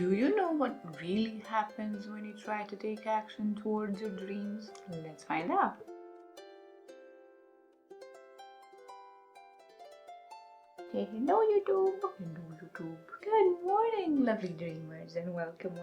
Do you know what really happens when you try to take action towards your dreams? Let's find out. Hello YouTube! Good morning, lovely dreamers, and welcome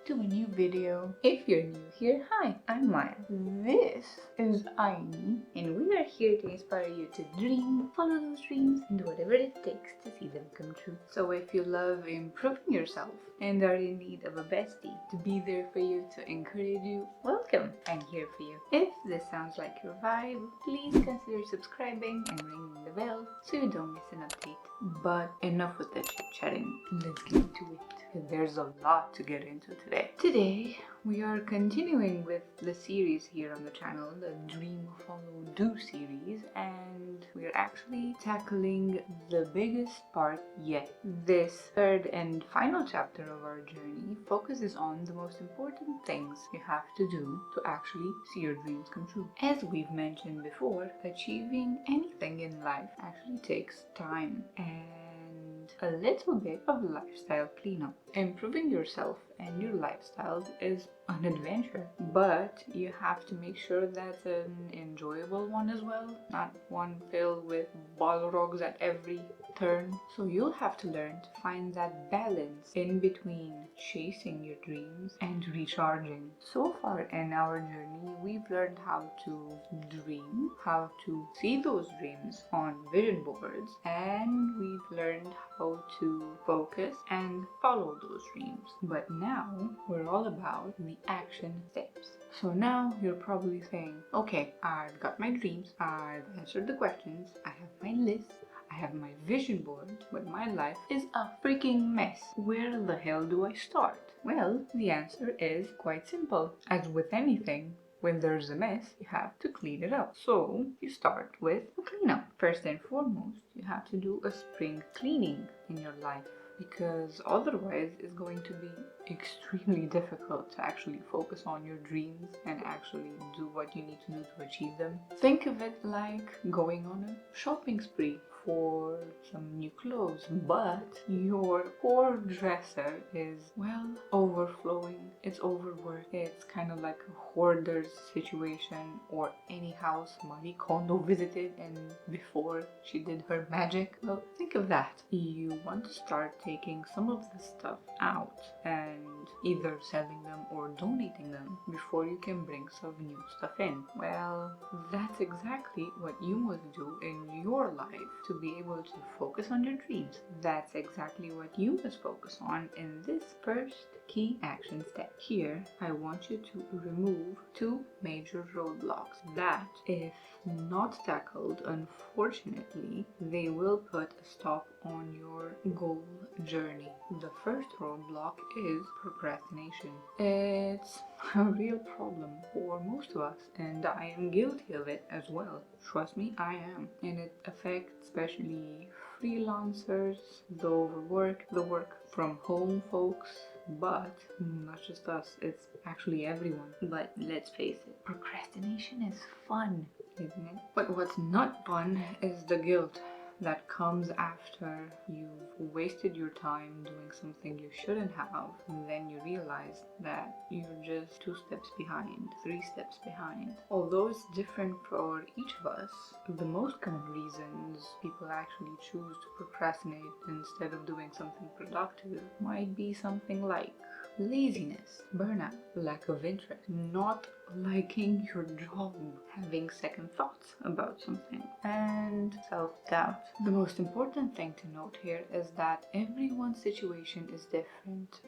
to a new video. If you're new here, hi, I'm Maya. This is Aini, and we are here to inspire you to dream, follow those dreams, and do whatever it takes to see them come true. So if you love improving yourself and are in need of a bestie to be there for you, to encourage you, welcome, I'm here for you. If this sounds like your vibe, please consider subscribing and ringing the bell so you don't miss an update. But enough with the chit-chatting, let's get into it. There's a lot to get into today. Today, we are continuing with the series here on the channel, the Dream, Follow, Do series, and we're actually tackling the biggest part yet. This third and final chapter of our journey focuses on the most important things you have to do to actually see your dreams come true. As we've mentioned before, achieving anything in life actually takes time and a little bit of lifestyle cleanup. Improving yourself and your lifestyle is an adventure, but you have to make sure that's an enjoyable one as well, not one filled with balrogs at every turn. So you'll have to learn to find that balance in between chasing your dreams and recharging. So far in our journey, we've learned how to dream, how to see those dreams on vision boards, and we've learned how to focus and follow those dreams. But now we're all about the action steps. So now you're probably saying, okay, I've got my dreams, I've answered the questions, I have my list, I have my vision board, but my life is a freaking mess. Where the hell do I start? Well, the answer is quite simple. As with anything, when there's a mess, you have to clean it up. So you start with a cleanup. First and foremost, you have to do a spring cleaning in your life, because otherwise it's going to be extremely difficult to actually focus on your dreams and actually do what you need to do to achieve them. Think of it like going on a shopping spree for some new clothes, but your poor dresser is, well, overflowing, it's overworked, it's kind of like a hoarder's situation, or any house Marie Kondo visited and before she did her magic. Well, think of that. You want to start taking some of the stuff out and either selling them or donating them before you can bring some new stuff in. Well, that's exactly what you must do in your life to be able to focus on your dreams. That's exactly what you must focus on in this first key action step. Here, I want you to remove two major roadblocks that, if not tackled, unfortunately, they will put a stop on your goal journey. The first roadblock is procrastination. It's a real problem for most of us, and I am guilty of it as well. Trust me, I am. And it affects especially freelancers, the overworked, the work from home folks, but not just us, it's actually everyone. But let's face it, procrastination is fun, isn't it? But what's not fun is the guilt that comes after you've wasted your time doing something you shouldn't have, and then you realize that you're just 2 steps behind, 3 steps behind. Although it's different for each of us, the most common reasons people actually choose to procrastinate instead of doing something productive might be something like laziness, burnout, lack of interest, not liking your job, having second thoughts about something, and self-doubt. The most important thing to note here is that everyone's situation is different,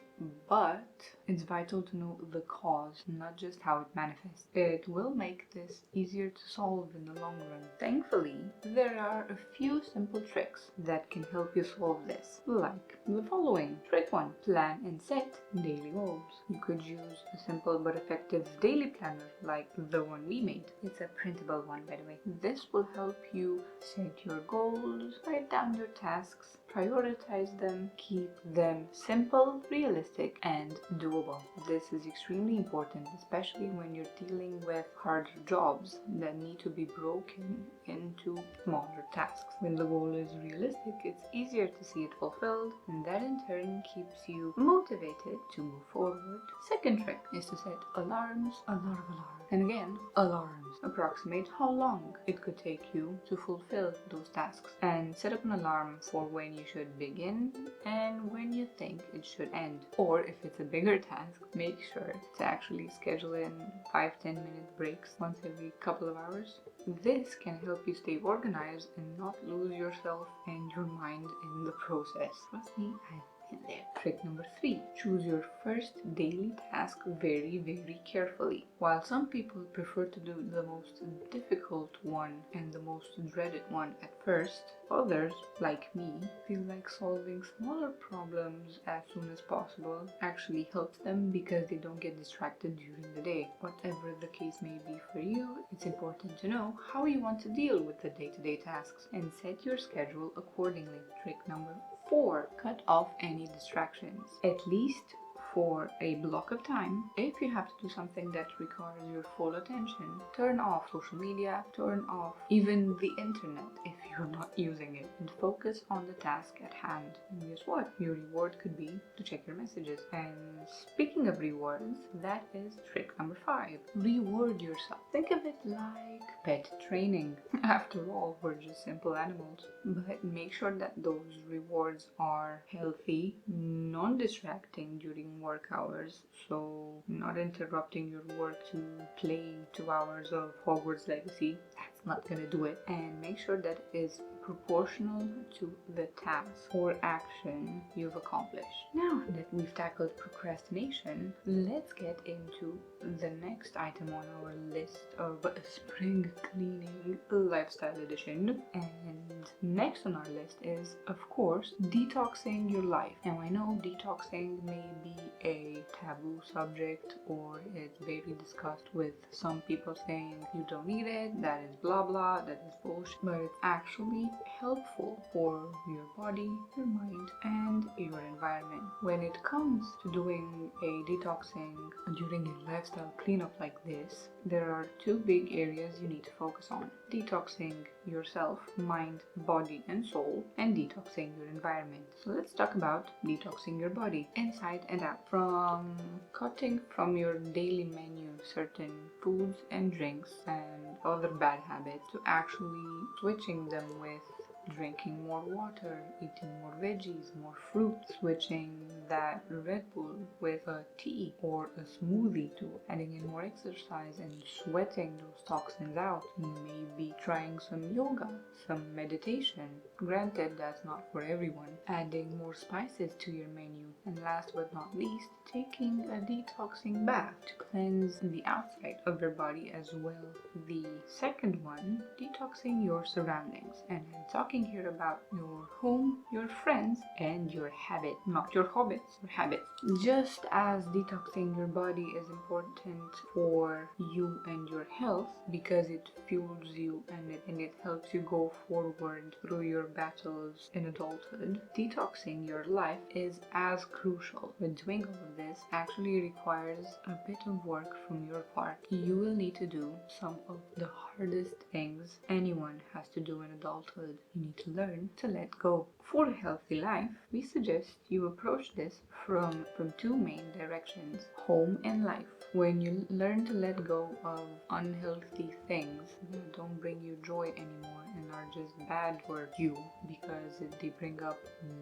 but it's vital to know the cause, not just how it manifests. It will make this easier to solve in the long run. Thankfully, there are a few simple tricks that can help you solve this, like the following. Trick 1. Plan and set daily goals. You could use a simple but effective daily planner like the one we made. It's a printable one, by the way. This will help you set your goals, write down your tasks, prioritize them, keep them simple, realistic, and doable. This is extremely important, especially when you're dealing with harder jobs that need to be broken into smaller tasks. When the goal is realistic, it's easier to see it fulfilled, and that in turn keeps you motivated to move forward. Second trick is to set alarms, a lot of alarms, and again, alarms. Approximate how long it could take you to fulfill those tasks, and set up an alarm for when you should begin and when you think it should end. Or if it's a bigger task, make sure to actually schedule in 5-10 minute breaks once every couple of hours. This can help you stay organized and not lose yourself and your mind in the process. Trust me, I've been there. Trick number 3. Choose your first daily task very carefully. While some people prefer to do the most difficult one and the most dreaded one at first, others, like me, feel like solving smaller problems as soon as possible actually helps them because they don't get distracted during the day. Whatever the case may be for you, it's important to know how you want to deal with the day-to-day tasks and set your schedule accordingly. Trick number 4. Cut off any distractions, at least for a block of time. If you have to do something that requires your full attention, turn off social media, turn off even the internet if you're not using it, and focus on the task at hand. And guess what? Your reward could be to check your messages. And speaking of rewards, that is trick number 5. Reward yourself. Think of it like pet training. After all, we're just simple animals. But make sure that those rewards are healthy, non-distracting during work hours, so not interrupting your work to play 2 hours of Hogwarts Legacy. That's not gonna do it. And make sure that it is proportional to the task or action you've accomplished. Now that we've tackled procrastination, let's get into the next item on our list of spring cleaning lifestyle edition. And next on our list is, of course, detoxing your life. Now I know detoxing may be a taboo subject, or it's very discussed, with some people saying you don't need it, that is blah blah, that is bullshit, but it's actually helpful for your body, your mind, and your environment. When it comes to doing a detoxing during a lifestyle cleanup like this, there are 2 big areas you need to focus on: detoxing yourself, mind, body, and soul, and detoxing your environment. So let's talk about detoxing your body, inside and out. From cutting from your daily menu certain foods and drinks and other bad habits, to actually switching them with drinking more water, eating more veggies, more fruit, switching that Red Bull with a tea or a smoothie, to adding in more exercise and sweating those toxins out. Maybe trying some yoga, some meditation. Granted, that's not for everyone. Adding more spices to your menu. And last but not least, taking a detoxing bath to cleanse the outside of your body as well. The second one, detoxing your surroundings. And I'm talking here about your home, your friends, and your habit. Not your hobbies, your habits. Just as detoxing your body is important for you and your health, because it fuels you and it helps you go forward through your battles in adulthood, detoxing your life is as crucial. But doing all of this actually requires a bit of work from your part. You will need to do some of the hardest things anyone has to do in adulthood. You need to learn to let go. For a healthy life, we suggest you approach this from 2 main directions: home and life. When you learn to let go of unhealthy things that don't bring you joy anymore and are just bad for you because they bring up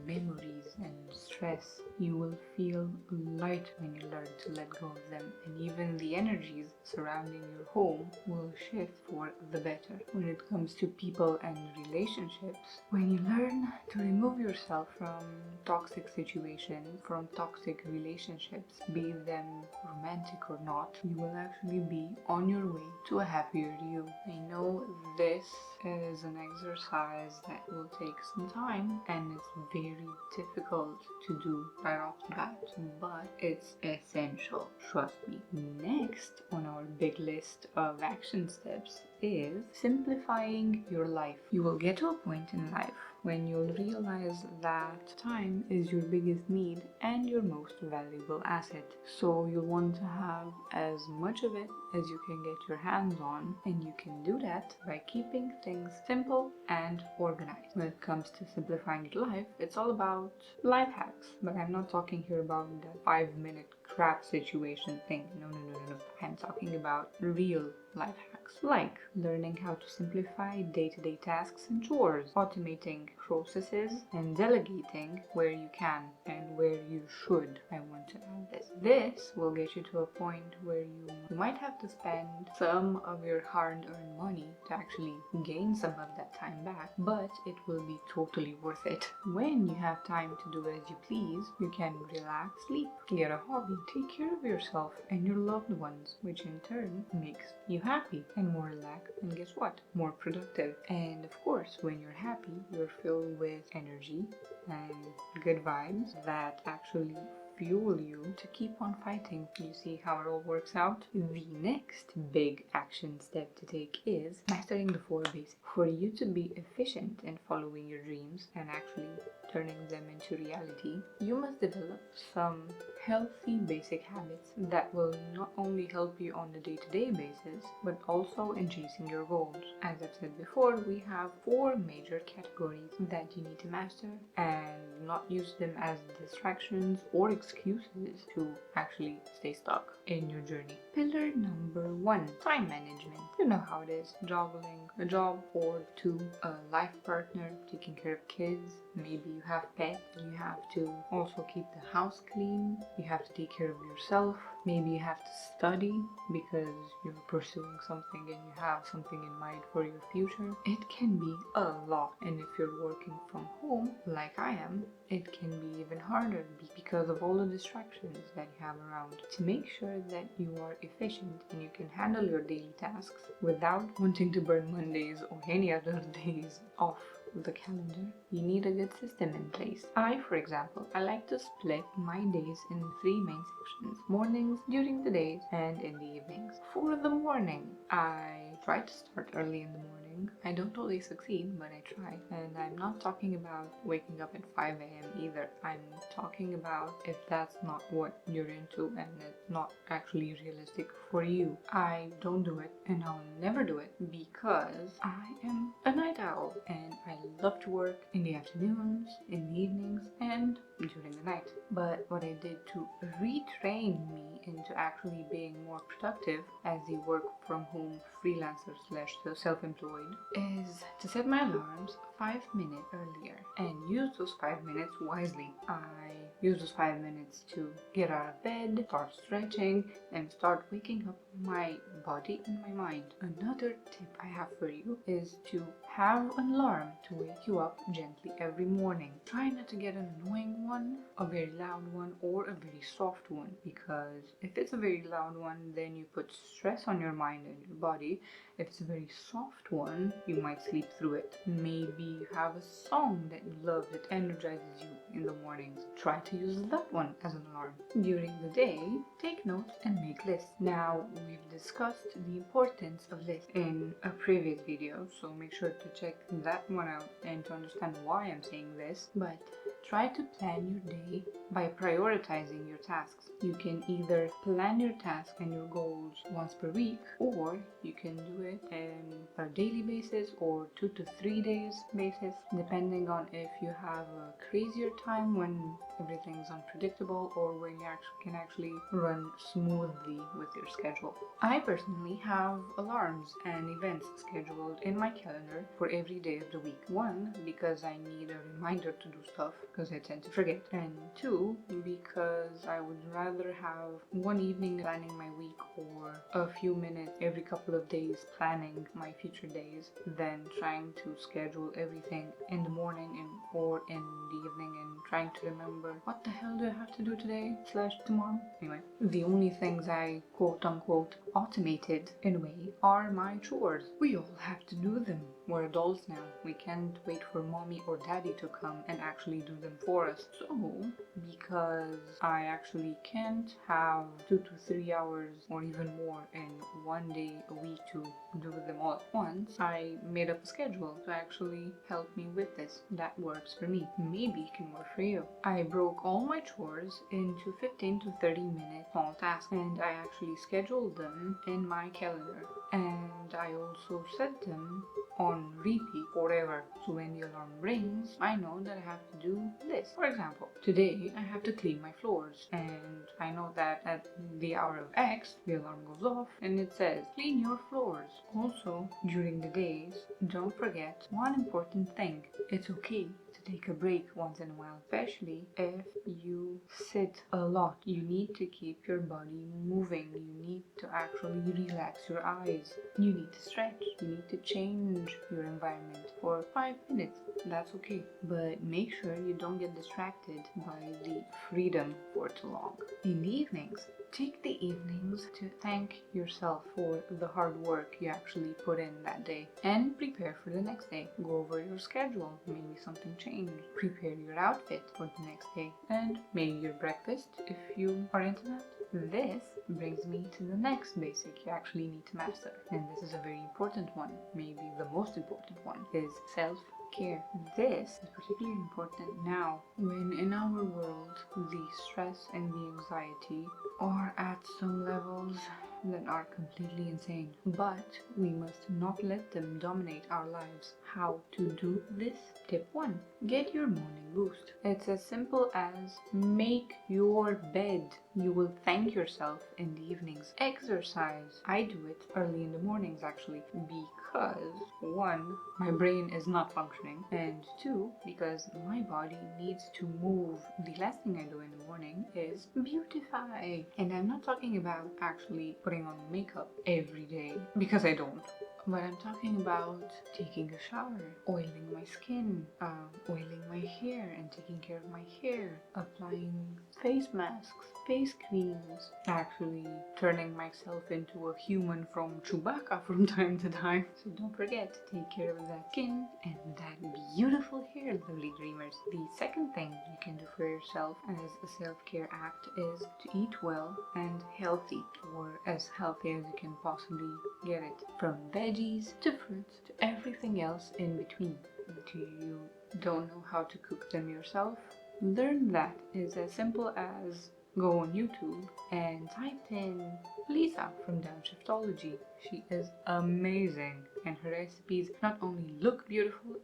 memories and stress, you will feel light when you learn to let go of them, and even the energies surrounding your home will shift for the better. When it comes to people and relationships, when you learn to remove yourself from toxic situations, from toxic relationships, be them romantic or not, you will actually be on your way to a happier you. I know this is an exercise that will take some time and it's very difficult to do right off the bat, but it's essential, trust me. Next on our big list of action steps is simplifying your life. You will get to a point in life when you'll realize that time is your biggest need and your most valuable asset. So you'll want to have as much of it as you can get your hands on, and you can do that by keeping things simple and organized. When it comes to simplifying your life, it's all about life hacks, but I'm not talking here about the 5-minute crap situation thing. No. I'm talking about real life hacks, like learning how to simplify day-to-day tasks and chores, automating processes, and delegating where you can and where you should. I want to add this. This will get you to a point where you might have to spend some of your hard-earned money to actually gain some of that time back, but it will be totally worth it. When you have time to do as you please, you can relax, sleep, get a hobby, take care of yourself and your loved ones, which in turn makes you happy and more relaxed, and guess what? More productive. And of course, when you're happy, you're filled with energy and good vibes that actually fuel you to keep on fighting. You see how it all works out? The next big action step to take is mastering the 4 basics. For you to be efficient in following your dreams and actually turning them into reality, you must develop some healthy basic habits that will not only help you on the day-to-day basis, but also in chasing your goals. As I've said before, we have 4 major categories that you need to master and not use them as distractions or excuses to actually stay stuck in your journey. Pillar number 1, time management. You know how it is, juggling a job or 2, a life partner, taking care of kids, maybe you have pets, you have to also keep the house clean, you have to take care of yourself, maybe you have to study because you're pursuing something and you have something in mind for your future. It can be a lot, and if you're working from home like I am, it can be even harder because of all the distractions that you have around. To make sure that you are efficient and you can handle your daily tasks without wanting to burn Mondays or any other days off the calendar, you need a good system in place. For example, I like to split my days in 3 main sections: mornings, during the days, and in the evenings. For the morning, I try to start early in the morning. I don't always succeed, but I try. And I'm not talking about waking up at 5 a.m. either. I'm talking about if that's not what you're into and it's not actually realistic for you. I don't do it, and I'll never do it because I am a night owl and I love to work in the afternoons, in the evenings, and during the night. But what I did to retrain me into actually being more productive as a work from home freelancer slash self-employed is to set my alarms 5 minutes earlier and use those 5 minutes wisely. I use those 5 minutes to get out of bed, start stretching, and start waking up my body and my mind. Another tip I have for you is to have an alarm to wake you up gently every morning. Try not to get an annoying one, a very loud one, or a very soft one, because if it's a very loud one, then you put stress on your mind and your body. If it's a very soft one, you might sleep through it. Maybe you have a song that you love that energizes you in the mornings. Try to use that one as an alarm. During the day, take notes and make lists. Now, we've discussed the importance of lists in a previous video, so make sure to check that one out and to understand why I'm saying this. But try to plan your day by prioritizing your tasks. You can either plan your tasks and your goals once per week, or you can do it on a daily basis or 2 to 3 days basis, depending on if you have a crazier time when everything's unpredictable or when you can actually run smoothly with your schedule. I personally have alarms and events scheduled in my calendar for every day of the week. 1, because I need a reminder to do stuff because I tend to forget, and 2, because I would rather have one evening planning my week or a few minutes every couple of days planning my future days than trying to schedule everything in the morning or in the evening and trying to remember what the hell do I have to do today / tomorrow. Anyway, the only things I quote unquote automated in a way are my chores. We all have to do them We're adults now. We can't wait for mommy or daddy to come and actually do them for us. So, because I actually can't have 2 to 3 hours or even more in one day a week to do them all at once, I made up a schedule to actually help me with this. That works for me. Maybe it can work for you. I broke all my chores into 15 to 30 minute small tasks, and I actually scheduled them in my calendar, and I also set them on repeat forever. So when the alarm rings, I know that I have to do this. For example, today I have to clean my floors, and I know that at the hour of X, the alarm goes off and it says, clean your floors. Also, during the days, don't forget one important thing. It's okay to take a break once in a while, especially if you sit a lot. You need to keep your body moving. You need to actually relax your eyes. You need to stretch. You need to change your environment for 5 minutes. That's okay. But make sure you don't get distracted by the freedom for too long. In the evenings, take the evenings to thank yourself for the hard work you actually put in that day and prepare for the next day. Go over your schedule, maybe something changed. Prepare your outfit for the next day and maybe your breakfast if you are into that. This brings me to the next basic you actually need to master, and this is a very important one, maybe the most important one, is self-care. This is particularly important now when in our world the stress and the anxiety are at some levels that are completely insane. But we must not let them dominate our lives. How to do this? Tip 1. Get your morning boost. It's as simple as make your bed. You will thank yourself in the evenings. Exercise. I do it early in the mornings actually because 1. My brain is not functioning, and 2. because my body needs to move. The last thing I do in the morning is beautify. And I'm not talking about actually putting on makeup every day because I don't. But I'm talking about taking a shower, oiling my skin, oiling my hair and taking care of my hair, applying face masks, face creams, actually turning myself into a human from Chewbacca from time to time. So don't forget to take care of that skin and that beautiful hair, lovely dreamers. The second thing you can do for yourself as a self-care act is to eat well and healthy, or as healthy as you can possibly get it. From veggies to fruits to everything else in between. Do you don't know how to cook them yourself? Learn that. Is as simple as go on YouTube and type in Lisa from Downshiftology. She is amazing, and her recipes not only look beautiful,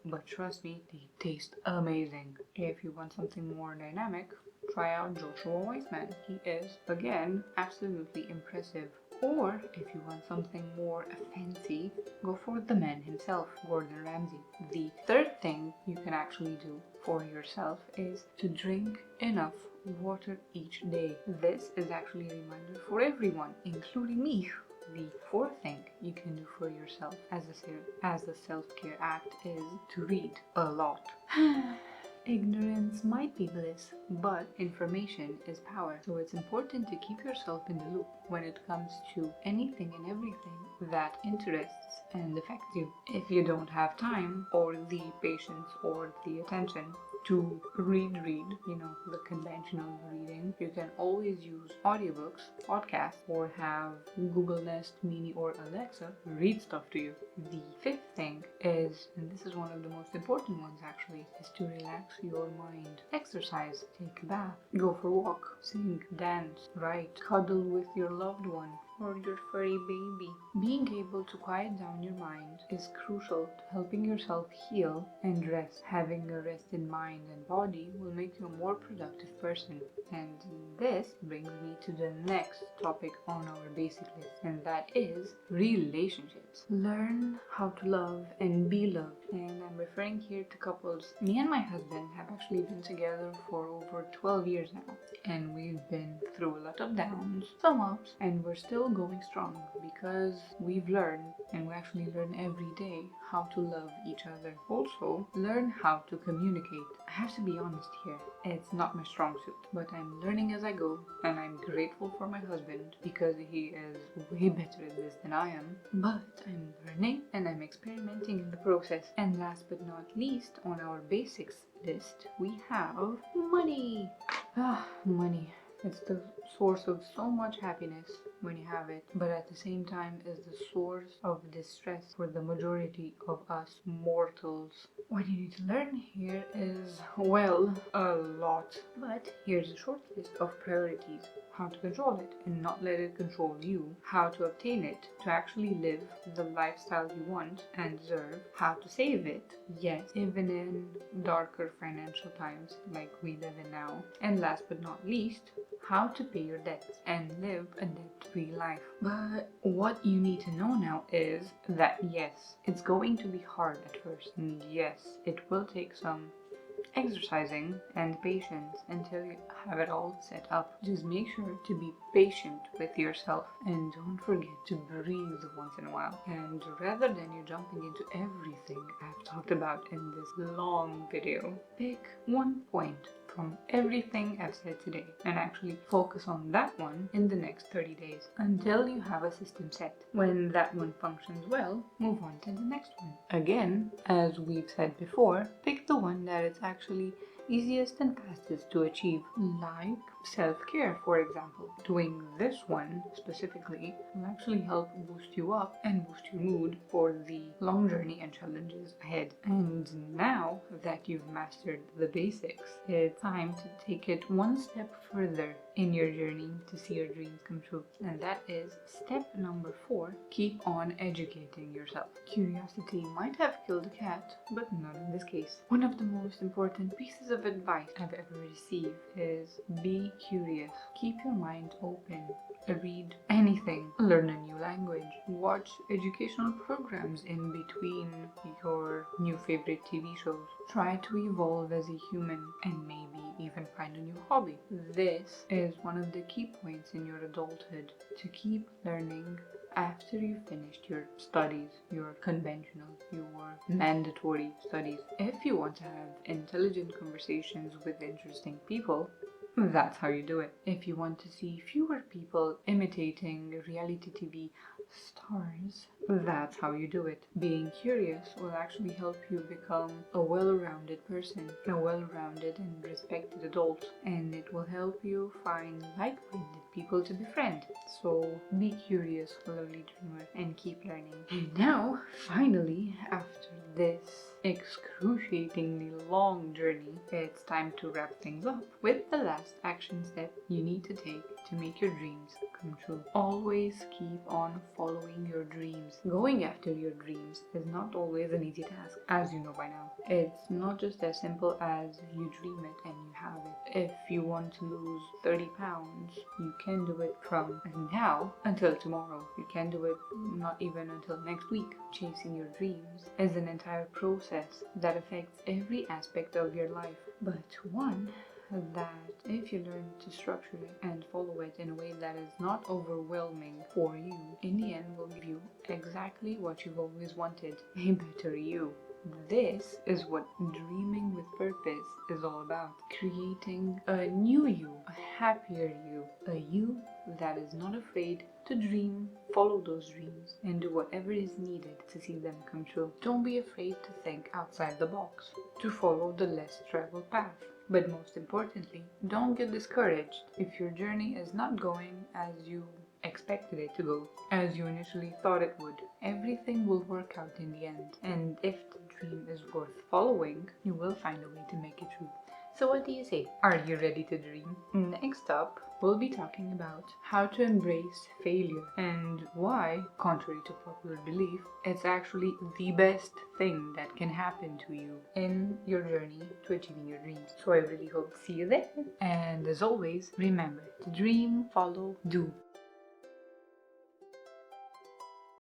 but trust me, they taste amazing. If you want something more dynamic, try out Joshua Weissman. He is, again, absolutely impressive. Or, if you want something more fancy, go for the man himself, Gordon Ramsay. The third thing you can actually do for yourself is to drink enough water each day. This is actually a reminder for everyone, including me. The fourth thing you can do for yourself as a self-care act is to read a lot. Ignorance might be bliss, but information is power. So it's important to keep yourself in the loop when it comes to anything and everything that interests and affects you. If you don't have time or the patience or the attention to read, the conventional reading, you can always use audiobooks, podcasts, or have Google Nest Mini or Alexa read stuff to you. The fifth thing is, and this is one of the most important ones actually, is to relax your mind. Exercise, take a bath, go for a walk, sing, dance, write, cuddle with your loved one or your furry baby. Being able to quiet down your mind is crucial to helping yourself heal and rest. Having a rested mind and body will make you a more productive person. And this brings me to the next topic on our basic list, and that is relationships. Learn how to love and be loved. And I'm referring here to couples. Me and my husband have actually been together for over 12 years now, and we've been through a lot of downs, some ups, and we're still going strong because we've learned, and we actually learn every day, how to love each other. Also, learn how to communicate. I have to be honest here, it's not my strong suit, but I'm learning as I go, and I'm grateful for my husband because he is way better at this than I am. But I'm learning and I'm experimenting in the process. And last but not least, on our basics list, we have money. Money. It's the source of so much happiness when you have it, but at the same time is the source of distress for the majority of us mortals. What you need to learn here is, well, a lot. But here's a short list of priorities. How to control it and not let it control you. How to obtain it to actually live the lifestyle you want and deserve. How to save it, yes, even in darker financial times like we live in now. And last but not least, how to pay your debts and live a debt-free life. But what you need to know now is that yes, it's going to be hard at first. And yes, it will take some exercising and patience until you have it all set up. Just make sure to be patient with yourself and don't forget to breathe once in a while. And rather than you jumping into everything I've talked about in this long video, pick one point from everything I've said today and actually focus on that one in the next 30 days until you have a system set. When that one functions well, move on to the next one. Again, as we've said before, pick the one that is actually easiest and fastest to achieve, like self-care, for example. Doing this one specifically will actually help boost you up and boost your mood for the long journey and challenges ahead. And now that you've mastered the basics, it's time to take it one step further in your journey to see your dreams come true. And that is step number 4, keep on educating yourself. Curiosity might have killed a cat, but not in this case. One of the most important pieces of advice I've ever received is be curious. Keep your mind open. Read anything. Learn a new language. Watch educational programs in between your new favorite TV shows. Try to evolve as a human and maybe even find a new hobby. This is one of the key points in your adulthood, to keep learning after you've finished your studies, your conventional, your mandatory studies. If you want to have intelligent conversations with interesting people, that's how you do it. If you want to see fewer people imitating reality TV stars, that's how you do it. Being curious will actually help you become a well-rounded person, a well-rounded and respected adult, and it will help you find like-minded people to befriend. So be curious, lovely dreamer, and keep learning. And now, finally, after this excruciatingly long journey, it's time to wrap things up with the last action step you need to take to make your dreams come true. Always keep on following your dreams. Going after your dreams is not always an easy task, as you know by now. It's not just as simple as you dream it and you have it. If you want to lose 30 pounds, you can do it from now until tomorrow. You can do it not even until next week. Chasing your dreams is an entire process that affects every aspect of your life, but one that if you learn to structure it and follow it in a way that is not overwhelming for you, in the end will give you exactly what you've always wanted, a better you. This is what dreaming with purpose is all about. Creating a new you, a happier you, a you that is not afraid to dream, follow those dreams, and do whatever is needed to see them come true. Don't be afraid to think outside the box, to follow the less traveled path. But most importantly, don't get discouraged if your journey is not going as you expected it to go, as you initially thought it would. Everything will work out in the end, and if the dream is worth following, you will find a way to make it true. So what do you say? Are you ready to dream? Next up, we'll be talking about how to embrace failure and why, contrary to popular belief, it's actually the best thing that can happen to you in your journey to achieving your dreams. So I really hope to see you there. And as always, remember to dream, follow, do.